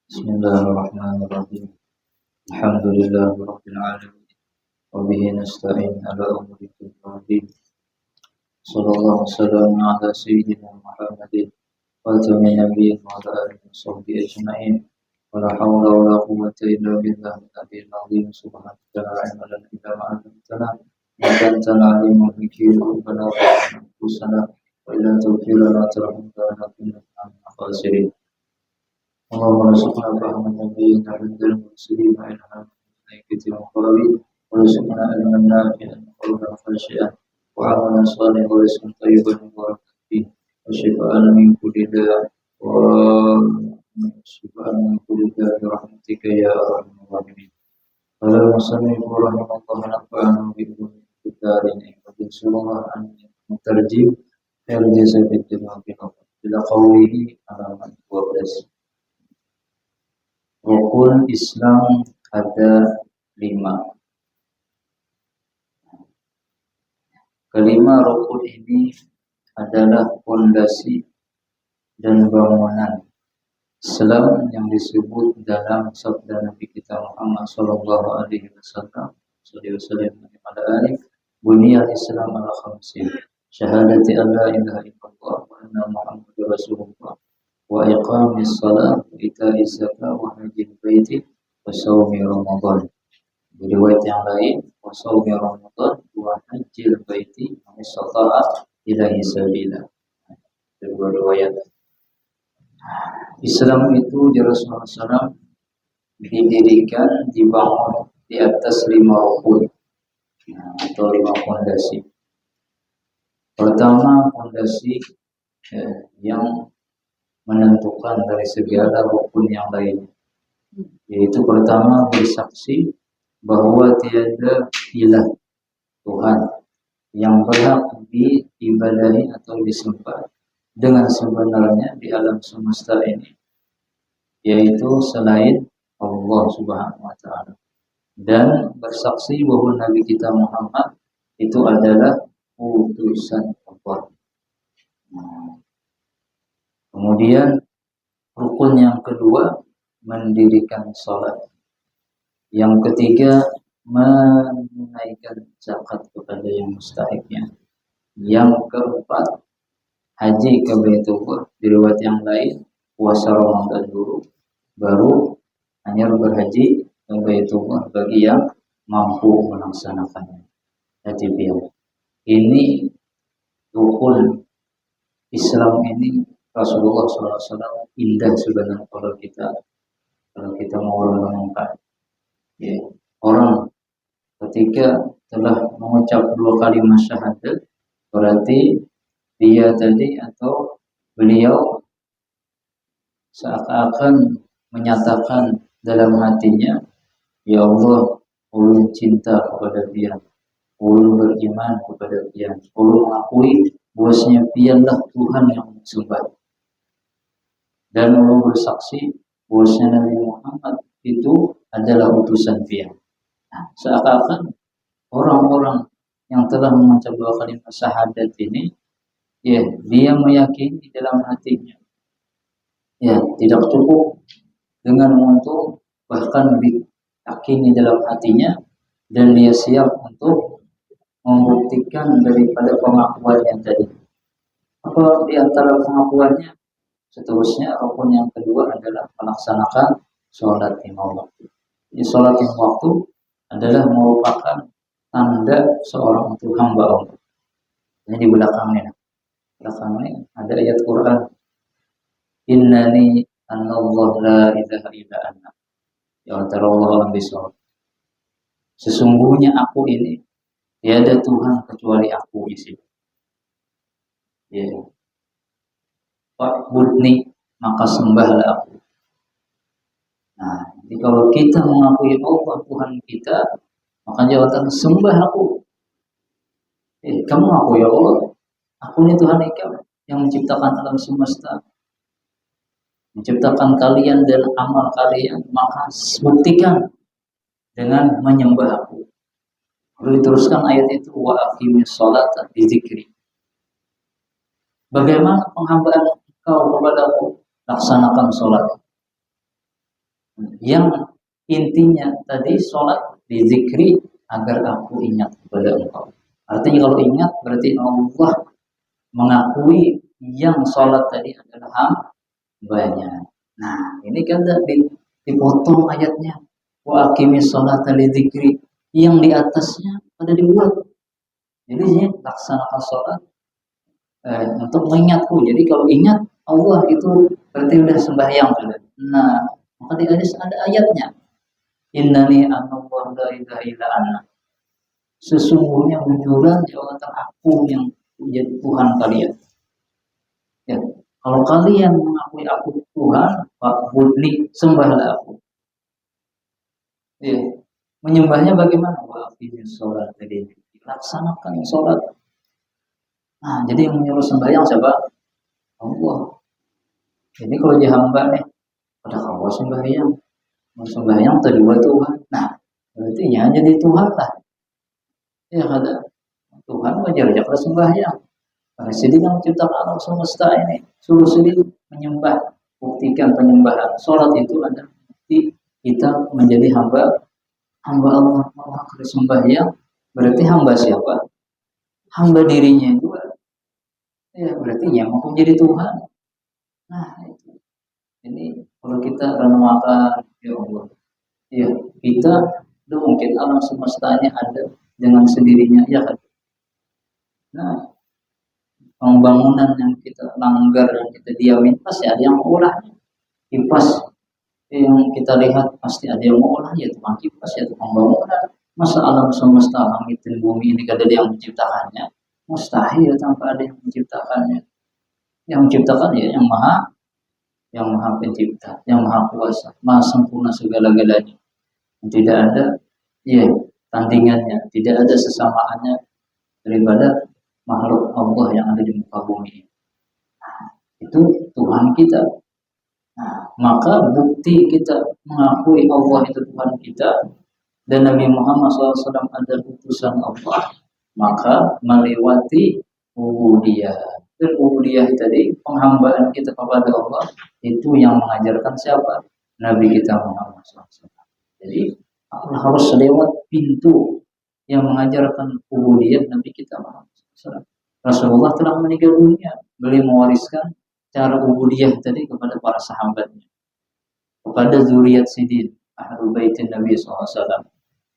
Bismillahirrahmanirrahim. Alhamdulillahirabbil alamin. Wa bihi nasta'in ala umuri dunya waddin. Sallallahu wasallam ala sayyidina Muhammadin wa jami'in nabiyyin wa ala alihi wa sahbihi ajma'in. Wa la hawla wa la quwwata illa billahi al-'aliyyil 'azim. Subhanaka la ilma lana illa ma 'allamtana innaka antal 'alimul hakim. Rabbana zalamna anfusana wa illam taghfir lana wa tarhamna lanakunanna minal khasirin. اللهم ارزقنا فهم النبيين عند المرسلين وإلهام الملائكة المقربين وارزقنا علما نافعا وقولا خاشعا وعملا صالحا ورزقا طيبا مباركا فيه وشفاء من كل داء وشفاء من كل داء برحمتك يا أرحم الراحمين. قال المصنف رحمه الله نفعنا بعلوم الدارين ونسأل الله أن يترجم خير جزاء في الدنيا إلى قوله على من هو بس. Rukun Islam ada 5. Kelima rukun ini adalah fondasi dan bangunan Islam yang disebut dalam sabda Nabi kita Muhammad sallallahu alaihi wasallam pada alif buniyal Islam ala khamsin syahadati an la ilaha illallah wa anna Muhammadar Rasulullah wa iqamis shalah wa ita'iz zakah wa hajjil baiti wa shaumi ramadan. Di riwayat yang lain wa shaumi ramadan wa hajjil baiti man istata'a ilaihi sabila. Kedua riwayat. Islam itu di Rasulullah SAW didirikan, dibangun di atas 5 rukun atau 5 fondasi. Pertama fondasi yang menentukan dari segala rukun yang lain, yaitu pertama bersaksi bahwa tiada ilah Tuhan yang berhak diibadahi atau disembah dengan sebenarnya di alam semesta ini, yaitu selain Allah Subhanahu wa Ta'ala, dan bersaksi bahwa Nabi kita Muhammad itu adalah utusan Allah. Kemudian rukun yang kedua mendirikan salat. Yang ketiga menunaikan zakat kepada yang mustahiknya. Yang keempat haji ke Baitullah. Di riwayat yang lain puasa Ramadan dulu, baru hanya berhaji ke Baitullah bagi yang mampu melaksanakannya. Haji biasa. Ini rukun Islam ini Rasulullah SAW indah sebenarnya kalau kita mau renungkan. Ya, orang ketika telah mengucap 2 kalimat syahadat, berarti dia tadi atau beliau seakan-akan menyatakan dalam hatinya, ya Allah, ulun cinta kepada dia, ulun beriman kepada dia, ulun mengakui bahwasanya dialah Tuhan yang disembah. Dan ulun bersaksi bahwasanya Nabi Muhammad itu adalah utusan dia. Nah, seakan-akan orang-orang yang telah mengucap 2 kalimat syahadat ini, ya, dia meyakini dalam hatinya. Ya, tidak cukup dengan untuk bahkan diyakini dalam hatinya dan dia siap untuk membuktikan daripada pengakuan yang tadi. Apa di antara pengakuannya? Seterusnya rukun yang kedua adalah melaksanakan sholat 5 waktu. Jadi sholat 5 waktu adalah merupakan tanda seorang itu hamba Allah. Ini di belakangnya ada ayat Quran, innani anallah la ilaha illa ana ya Allah bisawab. Sesungguhnya aku ini tiada Tuhan kecuali aku di sini. Ya. Fa'budni, maka sembahlah aku. Nah, jadi kalau kita mengakui Allah Tuhan kita, maka jawatan sembah aku. Kamu ngaku ya Allah, aku ini Tuhan kamu yang menciptakan alam semesta, menciptakan kalian dan amal kalian, maka buktikan dengan menyembah aku. Lalu diteruskan ayat itu, wa aqimis sholata li dzikri. Bagaimana penghambaan kau kepada aku? Laksanakan sholat. Yang intinya tadi sholat dizikri agar aku ingat kepada Engkau. Artinya kalau ingat berarti Allah mengakui yang sholat tadi adalah hambanya. Nah, ini kan dipotong ayatnya. Wa aqimis sholata lidzikri. Yang di atasnya ada dibuat. Jadi ini laksanakan sholat untuk mengingatku. Jadi kalau ingat Allah itu berarti udah sembahyang sudah. Nah, maka di hadis ada ayatnya. Innani anallahu la ilaha illa ana. Sesungguhnya bujuran jawatan aku yang menjadi Tuhan kalian. Ya, kalau kalian mengakui aku Tuhan, fa'budni, sembahlah aku. Ya, menyembahnya bagaimana? Wa aqimis sholat, jadi laksanakan sholat. Nah, jadi yang menyuruh sembahyang siapa? Allah. Jadi kalau dia hamba nih, pada kalau sembahyang, mau sembahyang kedua Tuhan. Nah, berarti ya jadi Tuhan lah. Ya ada Tuhan wajar aja kalau sembahyang. Karena sedih yang menciptakan alam semesta ini, suruh sedih menyembah, buktikan penyembahan. Sholat itu adalah bukti kita menjadi hamba Allah. Allah sembahyang berarti hamba siapa? Hamba dirinya juga. Ya berarti yang mau menjadi Tuhan. Nah itu. Ini kalau kita renungkan ya Allah, ya kita itu mungkin alam semestanya ada dengan sendirinya ya kan. Nah pembangunan yang kita langgar yang kita diamin pasti ada yang mengolahnya. Kipas yang kita lihat pasti ada yang mengolah ya tukang kipas ya tukang bangunan. Masa alam semesta langit dan bumi ini kada ada yang menciptakannya? Mustahil tanpa ada yang menciptakannya. Yang menciptakan ya yang maha pencipta, yang maha kuasa, maha sempurna segala-galanya. Tidak ada ya tandingannya, tidak ada sesamaannya daripada makhluk Allah yang ada di muka bumi. Itu Tuhan kita. Nah, maka bukti kita mengakui Allah itu Tuhan kita dan Nabi Muhammad SAW adalah utusan Allah, maka melewati ubudiyah. Dan ubudiyah tadi penghambaan kita kepada Allah itu yang mengajarkan siapa? Nabi kita Muhammad SAW. Jadi harus lewat pintu yang mengajarkan ubudiyah Nabi kita Muhammad SAW. Rasulullah telah meninggal dunia, beliau mewariskan cara ubudiyah tadi kepada para sahabatnya, kepada zuriat sidin ahlul baitin Nabi SAW.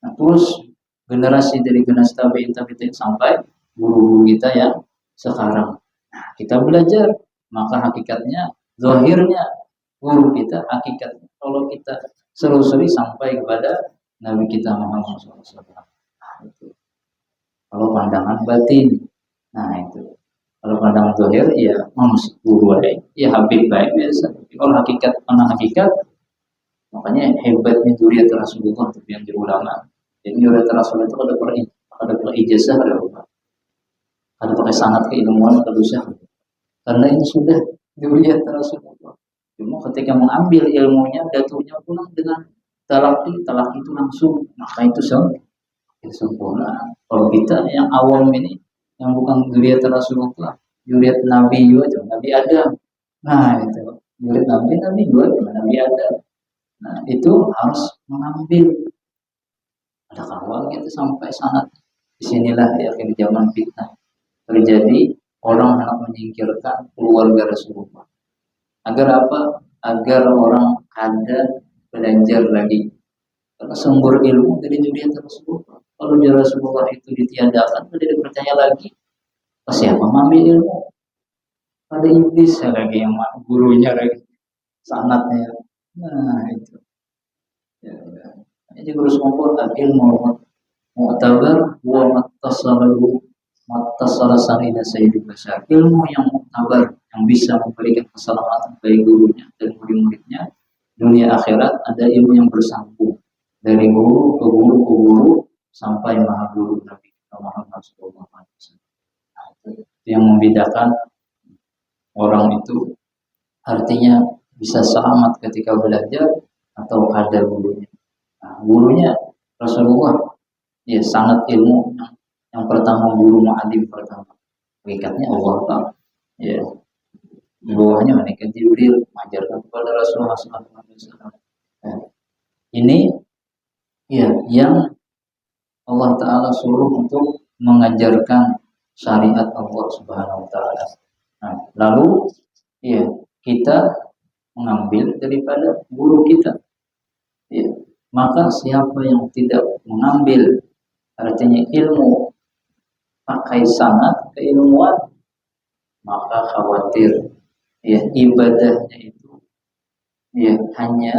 Nah, terus generasi dari generasi tabi'in sampai guru-guru kita yang sekarang. Nah, kita belajar, maka hakikatnya, zahirnya guru kita, hakikatnya kalau kita selusuri sampai kepada Nabi kita Muhammad SAW. Nah, itu. Kalau pandangan batin, nah itu. Kalau pandangan zahir, ya masuk guru baik, ya habib baik biasa. Kalau hakikat, mana hakikat, makanya hebatnya zuriat Rasulullah untuk yang ulama. Jadi zuriat Rasulullah itu ada ijazah, ada pakai sanad keilmuan, ada usaha. Karena ini sudah zuriat Rasulullah. Cuma ketika mengambil ilmunya, datunya pulang dengan talaki itu langsung, maka itu sempurna. Kalau kita yang awam ini, yang bukan zuriat Rasulullah, zuriat Nabi juga, Nabi Adam. Nah itu zuriat Nabi juga, Nabi Adam. Nah itu harus mengambil. Ada kawal gitu sampai sanad. Disinilah ya akhir zaman fitnah terjadi, orang hendak menyingkirkan keluarga Rasulullah. Agar apa? Agar orang ada belajar lagi. Karena sumber ilmu dari zuriat Rasulullah. Kalau di Rasulullah itu ditiadakan, tidak dipercaya lagi. Siapa mengambil ilmu? Ada iblis lagi yang gurunya lagi, sanatnya. Nah itu. Ya. Ini guru sumber ilmu mu'tabar wa mattasala sarina sayyidul bashar. Ilmu yang mu'tabar yang bisa memberikan keselamatan bagi gurunya dan murid-muridnya dunia akhirat, ada ilmu yang bersambung dari guru ke guru ke guru sampai maha guru Nabi Muhammad SAW. Itu yang membedakan orang itu, artinya bisa selamat ketika belajar atau ada gurunya. Nah, gurunya Rasulullah ya sangat ilmu yang pertama, guru mu'alim pertama, hakikatnya Allah Ta'ala ya, di bawahnya malaikat Jibril mengajarkan kepada Rasulullah SAW. Ini ya yang Allah Ta'ala suruh untuk mengajarkan syariat Allah Subhanahu Wa Ta'ala. Nah, lalu ya kita mengambil daripada guru kita. Ya, maka siapa yang tidak mengambil artinya ilmu pakai sanad keilmuan, maka khawatir ya ibadahnya itu ya hanya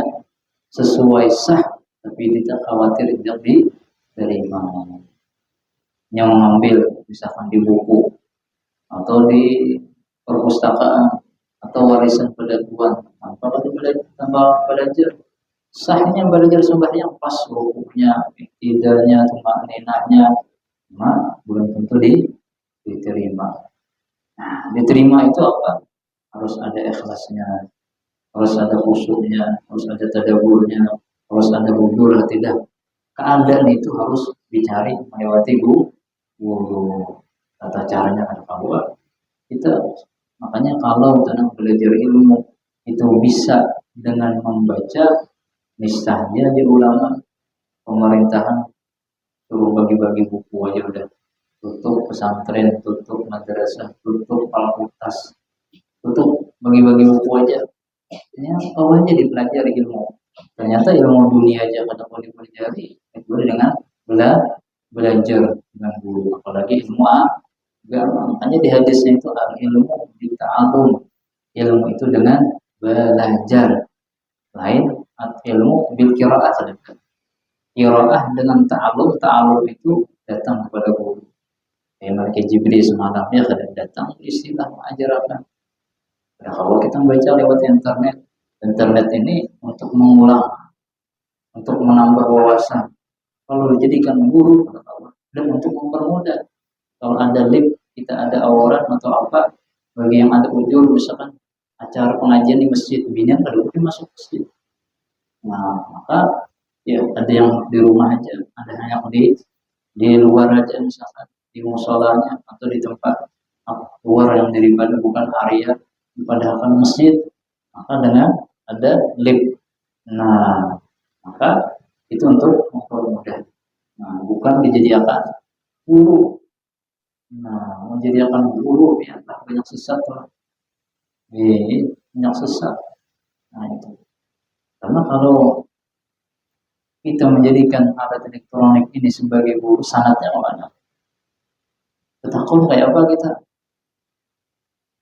sesuai sah, tapi tidak khawatir tidak diterima. Yang mengambil misalkan di buku atau di perpustakaan atau warisan pendatuan tanpa belajar sahnya belajar sembahyang pas rukuknya, iktidalnya, tumakninahnya, belum tentu diterima. Nah, diterima itu apa? Harus ada ikhlasnya, harus ada khusyuknya, harus ada tadaburnya, harus ada hudul tidak. Keadaan itu harus dicari melewati guru. Tata caranya kan bahwa kita makanya kalau tentang belajar ilmu itu bisa dengan membaca, misalnya di ulama pemerintahan suruh bagi-bagi buku aja udah, tutup pesantren, tutup madrasah, tutup fakultas, tutup bagi-bagi buku aja. Ini awalnya dipelajari ilmu. Ternyata ilmu dunia aja kada mau dipelajari, kecuali dengan belajar dengan guru, apalagi ilmu agama. Makanya di hadisnya itu ilmu bita'allum, ilmu itu dengan belajar. Lain ilmu bil qiraah. Qiraah dengan ta'allum itu datang kepada guru. Malaikat Jibril semalamnya kadang datang istilah mengajarkan. Nah, kalau kita baca lewat internet ini untuk mengulang, untuk menambah wawasan. Kalau dijadikan guru dan untuk mempermudah. Kalau ada link, kita ada awaran atau apa, bagi yang ada ujur misalkan acara pengajian di masjid, binian kalau masuk masjid. Nah, maka ya ada yang di rumah aja, ada yang di luar aja misalkan di musholanya atau di tempat luar yang daripada bukan area dipadahkan masjid, maka dengan ada lift. Nah, maka itu untuk mempermudah. Nah, bukan dijadikan guru. Nah, menjadikan guru ya banyak sesat lah. Banyak sesat. Nah, itu. Karena kalau kita menjadikan alat elektronik ini sebagai guru, sanatnya mana? Betakun kayak apa kita?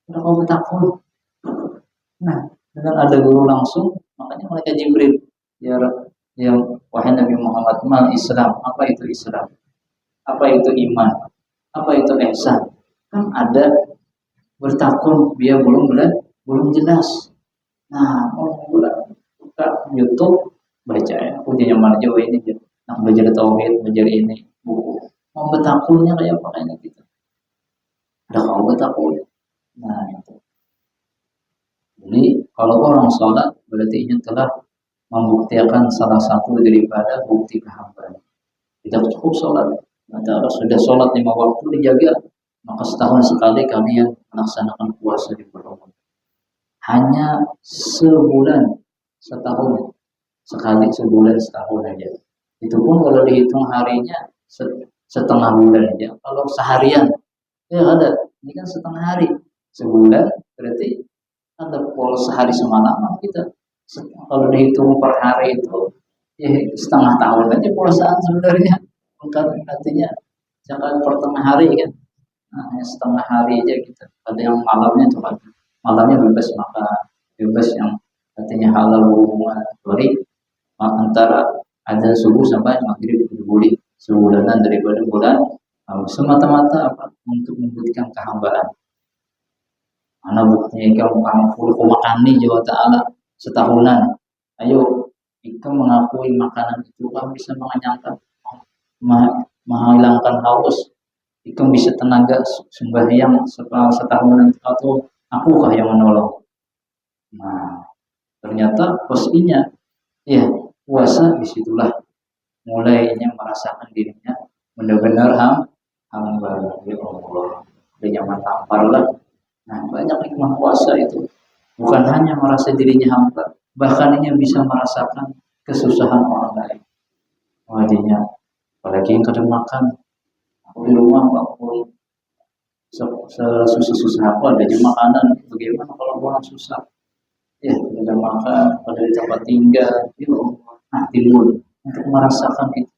Udah kau betakun. Nah, dengan ada guru langsung, makanya malaikat Jibril ya wahai Nabi Muhammad, mal Islam, apa itu Islam? Apa itu iman? Apa itu ihsan? Kan ada bertakun, dia belum jelas. Nah, mau buka YouTube baca ya, ujian marjo ini, nah belajar tauhid, belajar ini buku. Mau bertakunnya kayak apa kayaknya gitu? Ada kau bertakun. Nah itu. Jadi kalau orang sholat berarti ini telah membuktikan salah satu daripada bukti kehambaan. Tidak cukup sholat. Ada sudah sholat 5 waktu dijaga, maka setahun sekali kalian melaksanakan puasa di bulan Ramadan. Hanya sebulan setahun sekali, sebulan setahun aja. Itu pun kalau dihitung harinya setengah bulan aja. Kalau seharian ya ada, ini kan setengah hari, sebulan berarti ada pol sehari semalam kita. Kalau dihitung per hari itu ya setengah tahun aja puasaan sebenarnya. Bukan artinya jangan per tengah hari kan. Nah, setengah hari aja kita. Ada yang malamnya tuh kan. Malamnya bebas makan, bebas yang artinya halal hubungan. Sorry, antara ada subuh sampai maghrib boleh sebulanan daripada bulan. Semata-mata apa? Untuk membuktikan kehambaan. Mana buktinya kamu makan nih Jawa Ta'ala setahunan. Ayo, kita mengakui makanan itu kamu bisa mengenyangkan, menghilangkan haus. Itu bisa tenaga sembahyang setahunan atau akukah yang menolong. Nah, ternyata posisinya ya puasa disitulah mulainya merasakan dirinya benar-benar hamba ya Allah. Udah nyaman tampar lah. Nah, banyak nikmat puasa itu. Bukan hanya merasa dirinya hamba, bahkan ia bisa merasakan kesusahan orang lain. Wadinya, apalagi yang kadang makan, aku di rumah walaupun sesusah-susah apa ada di makanan, bagaimana kalau orang susah? Ya, ada makan, ada di tempat tinggal, itu timbul untuk merasakan itu.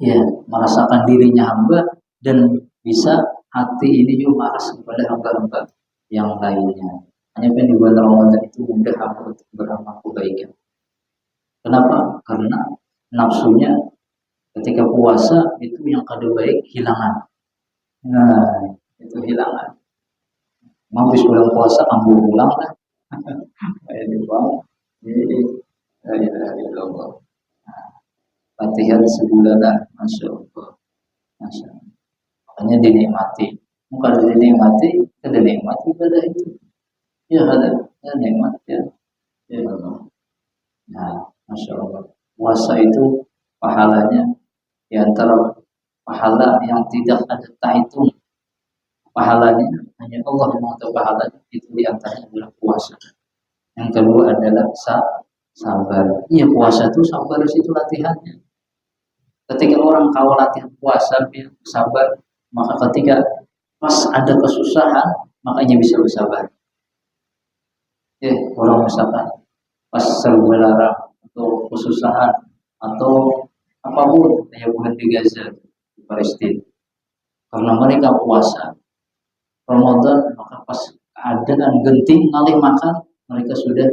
Ya, merasakan dirinya hamba dan bisa hati ini juga maras kepada hamba-hamba yang lainnya. Hanya kan di bulan Ramadan itu mudah hamba untuk beramal kebaikan. Kenapa? Karena nafsunya ketika puasa itu yang kada baik hilangan. Nah, itu hilangan. Mau habis bulan puasa ambil pulang lah. Ini bang, ini Allah. Latihan sebulan lah, masya Allah. Masya Allah. Makanya dinikmati. Bukan dinikmati, kada nikmati pada itu. Ya ada nikmat ya. Ya Allah. Nah, masya Allah. Puasa itu pahalanya di antara pahala yang tidak ada tahitung. Pahalanya hanya Allah yang tahu pahalanya, itu di antaranya adalah puasa. Yang kedua adalah sabar. Iya, puasa itu sabar, itu latihannya. Ketika orang kau latihan puasa, sabar, maka ketika pas ada kesusahan, makanya bisa bersabar. Orang misalkan pas serba larang atau kesusahan atau apapun yang bukan di Gaza, di Palestina, karena mereka puasa Ramadan, maka pas keadaan genting ngalih makan, mereka sudah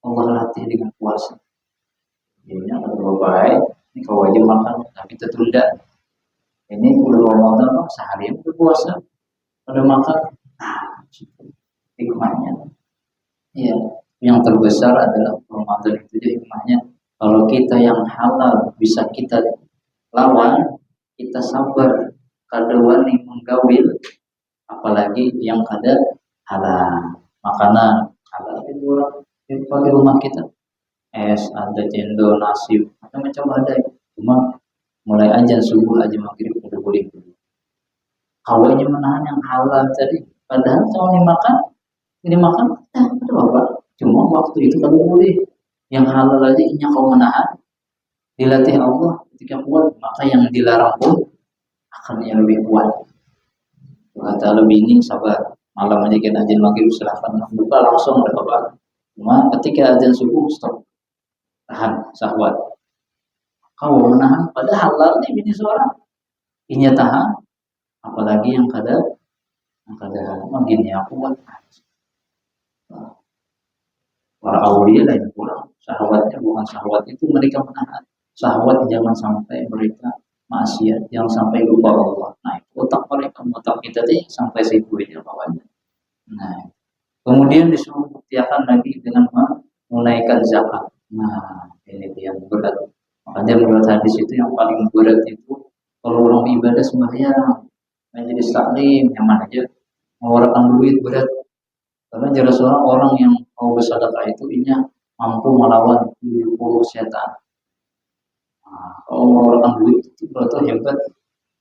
Allah latih dengan puasa. Ini akan baik. Ini kau wajib makan, tapi tertunda. Ini bulan Ramadan sehari berpuasa, pada makan, hikmahnya. Iya, yang terbesar adalah Ramadan itu jadi hikmahnya. Kalau kita yang halal bisa kita lawan, kita sabar, kada wani menggawil, apalagi yang kada halal. Makanan halal di rumah kita, es, ada cendol, nasi, macam-macam ada. Cuma mulai aja subuh aja maghrib udah boleh. Kawanya menahan yang halal tadi, padahal kalau ini makan, ada apa? Cuma waktu itu kalau boleh. Yang halal aja ini kau menahan, dilatih Allah ketika kuat, maka yang dilarang pun akan yang lebih kuat. Kata lebih ini sabar. Malam aja kita azan maghrib silahkan buka langsung ada apa. Cuma ketika azan subuh stop, tahan syahwat. Kau menahan padahal halal nih bini seorang. Inya tahan, apalagi yang kada begini aku buat. Para aulia lain pulang, syahwatnya bukan syahwat itu mereka menahan. Syahwat jangan sampai mereka maksiat, jangan sampai lupa Allah. Nah, otak mereka, otak kita ini sampai situ aja bawahnya. Nah, kemudian disuruh buktikan lagi dengan menunaikan zakat. Nah, ini yang berat. Makanya menurut hadis itu yang paling berat itu kalau orang ibadah sembahyang, majelis taklim, yang mana aja mengeluarkan duit berat. Karena jelas orang yang mau bersedekah itu inya mampu melawan 70 setan. Nah, kalau mengeluarkan duit itu berarti hebat.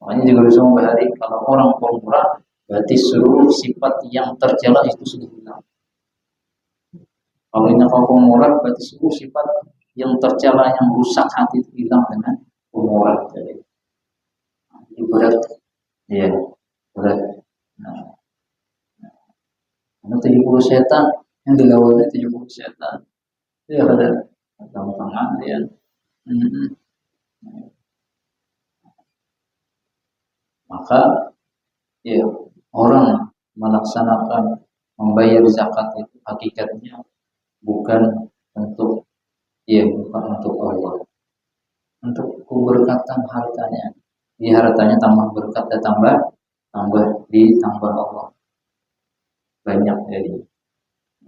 Makanya juga bisa membahari kalau orang pemurah berarti seluruh sifat yang tercela itu sudah hilang. Kalau ini kalau pemurah berarti seluruh sifat yang tercela yang rusak hati itu hilang dengan pemurah. Jadi berat, ya berat. Nah, 70 setan yang dilawannya 70 setan. Ya ada gampang ya. Maka ya orang melaksanakan membayar zakat itu hakikatnya bukan untuk Allah, untuk keberkatan hartanya. Di hartanya tambah berkat dan tambah Allah banyak jadi.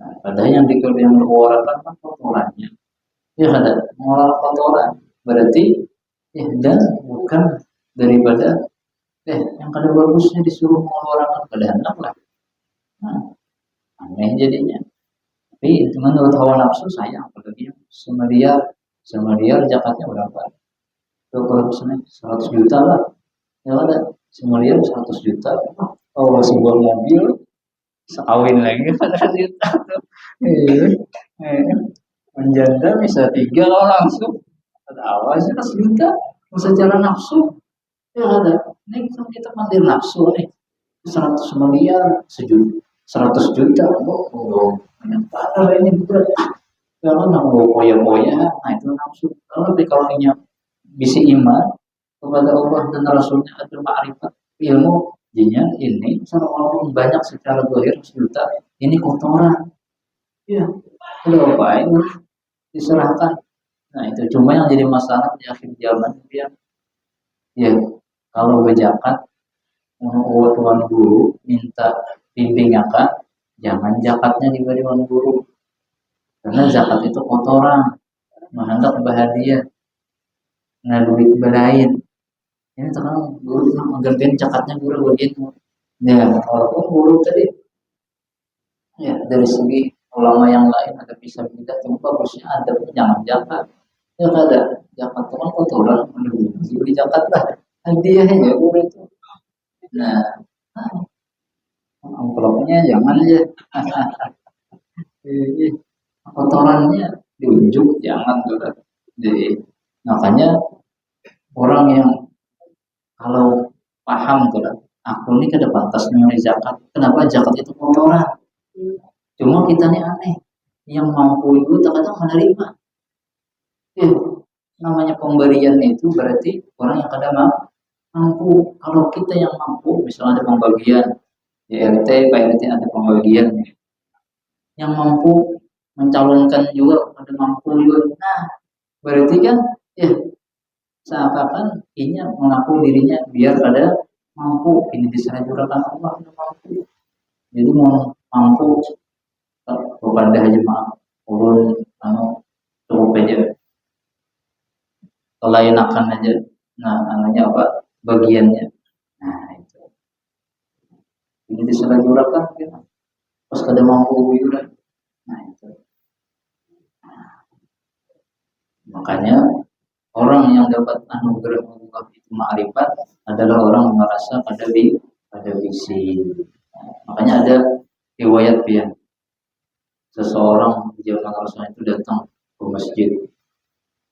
Nah, padahal yang mengeluarkan kan kotorannya. Ya ada mengeluarkan kotoran berarti dan bukan daripada yang kada bagusnya disuruh mengeluarkan pada hendak lah. Nah, aneh jadinya. Tapi menurut hawa nafsu saya apalagi semediar zakatnya berapa? Berapa 100 juta lah. Ya ada semediar 100 juta. Oh, sebuah mobil sekawin lagi 100 juta. menjanda bisa 3 kalau langsung. Ada awal sih 100 juta secara nafsu. Ya ada. Ini kan kita pandir nafsu nih. 100 miliar sejuta 100 juta. Oh, banyak banget ini berat. Kalau nggak poya-poya, nah itu nafsu. Kalau ini bisa iman kepada Allah dan Rasulnya ada ma'rifat ilmu jinya ini sama orang banyak secara zahir juta ini kotoran ya udah baik diserahkan. Nah itu cuma yang jadi masalah di akhir zaman dia ya kalau berzakat mau tuan guru minta bimbing akan jangan zakatnya diberi tuan guru karena zakat itu kotoran menghendak bahagia nah duit belain ini sekarang guru menggantikan cakatnya guru begitu ya walaupun guru tadi ya dari segi ulama yang lain ada bisa beda cuma bagusnya ada jangan zakat ya ada zakat itu kan kotoran beli zakat lah hadiahnya ya guru itu nah amplopnya jangan aja kotorannya diunjuk jangan tuh jadi makanya orang yang kalau paham tuh aku ini kada pantas mengenai zakat kenapa zakat itu kotoran cuma kita nih aneh yang mampu itu terkadang menerima ya, namanya pemberian itu berarti orang yang kada mampu kalau kita yang mampu misalnya ada pembagian di RT Pak RT ada pembagian yang mampu mencalonkan juga ada mampu juga nah berarti kan ya seakan-akan ini mengaku dirinya biar pada mampu ini disanjurkan Allah mampu jadi mau mampu kepada haji maaf urun anu cukup aja selain akan aja nah namanya apa bagiannya nah itu ini disanjurkan gitu pas kada mampu juga nah itu makanya orang yang dapat anugerah Allah itu ma'rifat adalah orang yang merasa pada visi. Makanya ada riwayat ya seseorang di zaman Rasulullah itu datang ke masjid.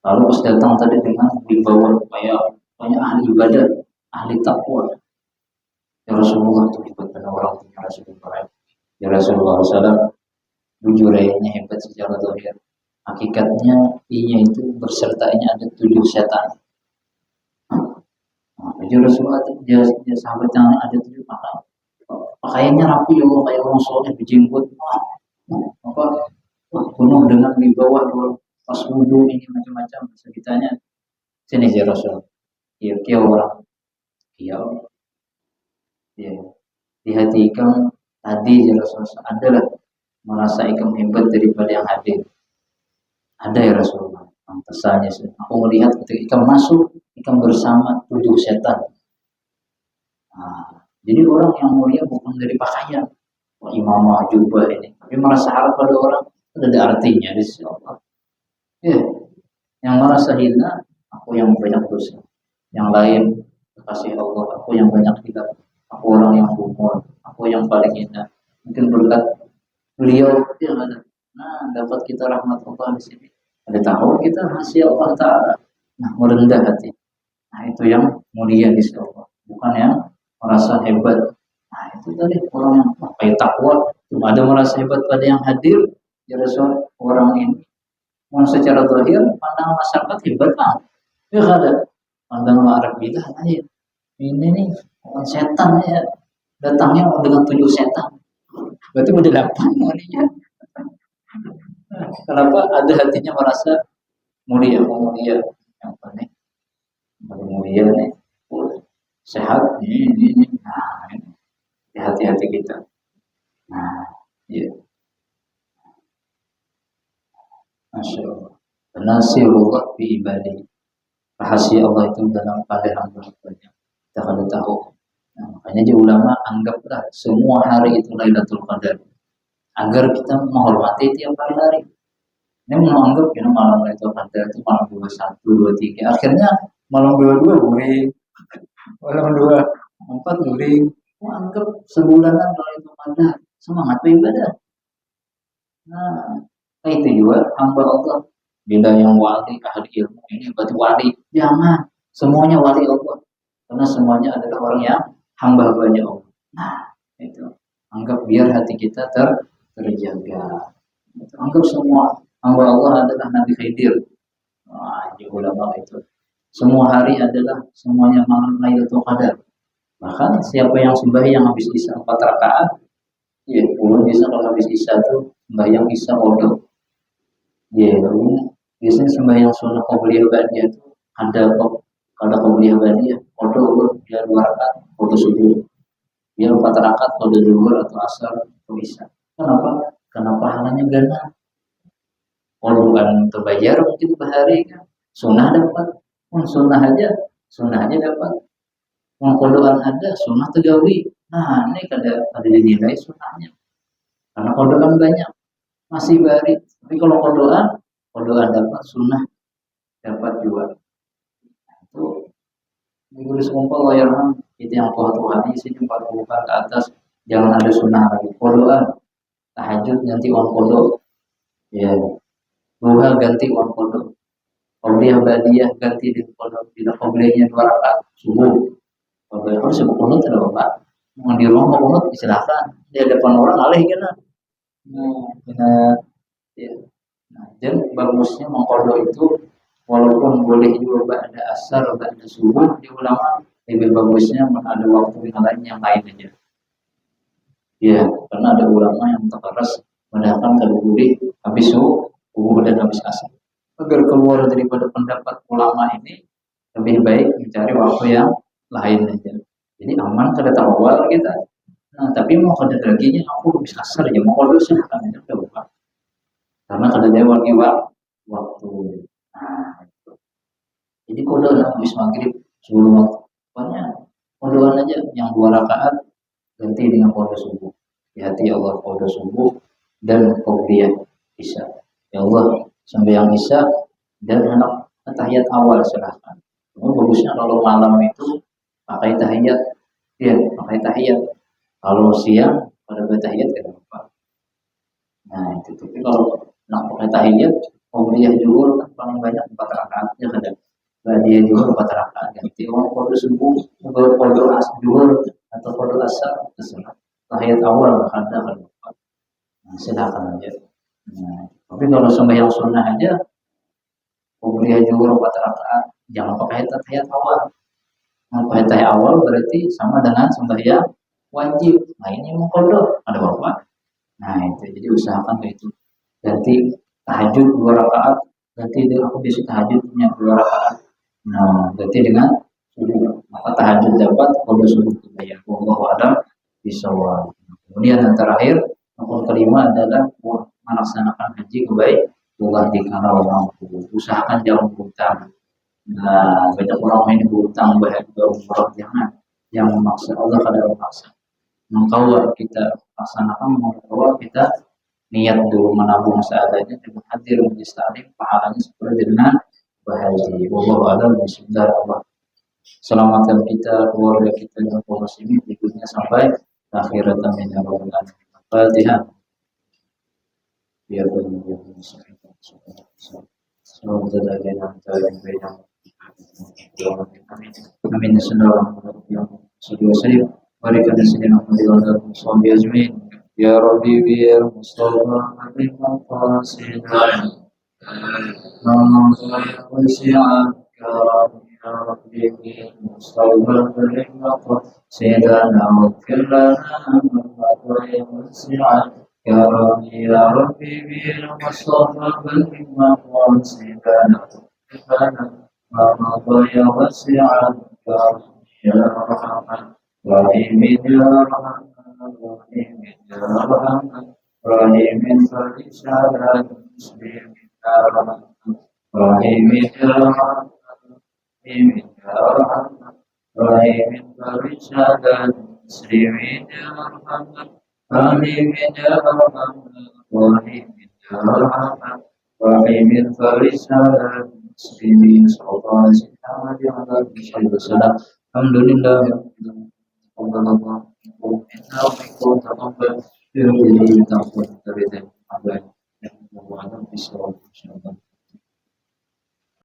Lalu pas datang tadi dengan wibawa kayak ahli ibadah, ahli takwa. Ya Rasulullah itu hebat pada orang punya Rasulullah. Ya Rasulullah SAW jujurnya hebat secara zahir. Hakikatnya inya itu bersertanya ada 7 setan. Jadi Rasulullah dia sahabat yang ada 7 pakaiannya rapi ya kayak orang soleh berjenggot apa penuh dengan wibawa pas wudhu ini macam-macam sekitarnya sini ya Rasul kia orang kia ya di hati ikam tadi ya Rasul adalah merasa ikam hebat daripada yang hadir ada ya Rasulullah pantasannya aku melihat ketika ikam masuk ikam bersama 7 setan nah, jadi orang yang mulia bukan dari pakaian imamah jubah ini tapi merasa harap pada orang itu ada artinya di sisi Allah ya yang merasa hina aku yang banyak dosa yang lain kasih Allah aku yang banyak hilaf aku orang yang umur aku yang paling hina mungkin berkat beliau yang ada nah dapat kita rahmat Allah di sini ada tahu kita hasil Allah Ta'ala nah merendah hati nah itu yang mulia di sisi Allah bukan yang merasa hebat nah itu tadi orang yang pakai takwa cuma ada merasa hebat pada yang hadir ya Rasul orang ini mau secara zahir pandang masyarakat hebat lah ya ada pandang Arab bidah aja ini nih orang setan ya datangnya dengan 7 setan berarti udah 8 orangnya kenapa ada hatinya merasa mulia yang paling mulia nih sehat ini nah ini di hati-hati kita nah ya Masya Allah Nasirullah bi ibadi rahasia Allah itu dalam pada hamba-hambanya kita kada tahu nah, makanya di ulama anggaplah semua hari itu Lailatul Qadar agar kita menghormati tiap hari ini menganggap ya malam Lailatul Qadar itu malam 21, 23 akhirnya malam 22 guring malam 24 guring anggap sebulanan Lailatul Qadar semangat beribadah nah Itu juga hamba Allah. Bila yang wali ahli ilmu ini berarti wali, jangan semuanya wali Allah, karena semuanya adalah orang yang hamba-hambanya Allah. Nah, itu anggap biar hati kita terjaga. Anggap semua hamba Allah adalah Nabi Khidir. Wah, ini ulama itu. Semua hari adalah semuanya malam Lailatul Qadar. Bahkan siapa yang sembahyang habis isya 4 rakaat, ya, ulun bisa kalau habis isya tuh sembahyang isya kodok. Ya, biasanya sembahyang sunnah qobliyah ba'diyah itu ada qobliyah ba'diyah, kodok dia 2 rakaat, kodok subuh. Dia 4 rakaat, kodok zuhur atau asar atau isya. Kenapa? Karena pahalanya ganda. Kalau bukan terbayar mungkin per hari kan. Sunnah dapat, sunnah aja dapat. Kodokan ada, sunnah tergawi. Nah, ini ada dinilai sunnahnya. Karena kodokan banyak, masih barit. Tapi kalau kodokan dapat, sunnah dapat juga. Itu Guru sekumpul layarhan itu yang Tuhan sini 40 ke atas, jangan ada sunnah lagi. Kodokan tahajud nanti on kodok, ya. Duha ganti on kodok. Qobliyah ba'diyah ganti di kodok. Bila qobliyahnya 2 rakaat subuh. Kalau yang harus sebut kunut ada apa? Mau di rumah mau kunut silakan. Di depan orang alih kan? Benar. Ya. Nah, dan bagusnya mengkodok itu walaupun boleh juga ada asar, ada subuh, di ulama lebih bagusnya ada waktu yang lain aja. Ya, karena ada ulama yang terkeras mendapatkan tergurih habis subuh dan habis asar. Agar keluar daripada pendapat ulama ini, lebih baik mencari waktu yang lain aja. Jadi aman kada awal kita. Nah, tapi mau kada laginya aku habis asar aja mau kalau silahkan aja udah buka. Karena kada ada waktu. Nah, itu. Jadi kode habis maghrib sebelum waktu. Pokoknya kodoan aja yang 2 rakaat ganti dengan kode subuh. Hati Allah kode subuh dan qobliyah isya. Ya Allah sembahyang isya dan anak tahiyat awal silahkan. Bagusnya kalau malam itu pakai tahiyat, ya pakai tahiyat. Kalau siang pada bertahiyat tidak apa. Nah itu. Tapi kalau nak pakai tahiyat, qobliyah zuhur kan paling banyak 4 rakaat ya kada. Ba'diyah zuhur 4 rakaat. Ganti orang qada subuh, qada zuhur atau qada asar terserah. Tahiyat awal kada. Nah, silakan aja. Nah, tapi kalau sembahyang sunnah aja, qobliyah zuhur 4 rakaat, jangan pakai tahiyat awal. Pakai tahiyat awal berarti sama dengan sembahyang wajib. Nah ini mengkodok ada apa? Nah itu jadi usahakan itu. Ganti tahajud 2 rakaat, ganti aku bisa tahajud punya 2 rakaat. Nah ganti dengan subuh. Maka tahajud dapat, kodok subuh dibayar. Wallahu a'lam bishawab. Kemudian yang terakhir, rukun kelima adalah melaksanakan haji kebaik. Bukan dikala mampu. Usahakan jangan berhutang. Nah, banyak orang main berhutang banyak umrah, jangan. Yang memaksa Allah kadang memaksa. Mengkawal kita laksanakan, mengkawal kita niat dulu menabung seadanya dengan hadir majlis taklim, pahalanya seperti dengan berhaji. Wallahu a'lam bishawab. Allah selamatkan kita, keluarga kita dan kaum muslimin berikutnya sampai akhirat. Amin ya rabbal alamin. Fatihah. Ya Amin ya sallallahu barikan sayyidina Muhammad wa sallallahu ajmain. Ya Rabbi biar Mustafa habiban qasidan Nama wasi'an karam ya Rabbi biar Mustafa habiban qasidan Wafir lana wa wasi'an karam ya Rabbi biar Mustafa habiban qasidan Nama wasi'an karam ya Rahman Rahim ya Rahman Rahim ya Rahman Rahim farisadan Muslim ya Rahman Rahim ya Rahman Rahim ya Rahman Rahim farisadan Muslim ya Rahman Rahim ya Rahman Rahim ya Rahman Rahim farisadan Muslim sallallahu alaihi wasallam. Alhamdulillah. Allah Allah Wallahu a'lam bishawab.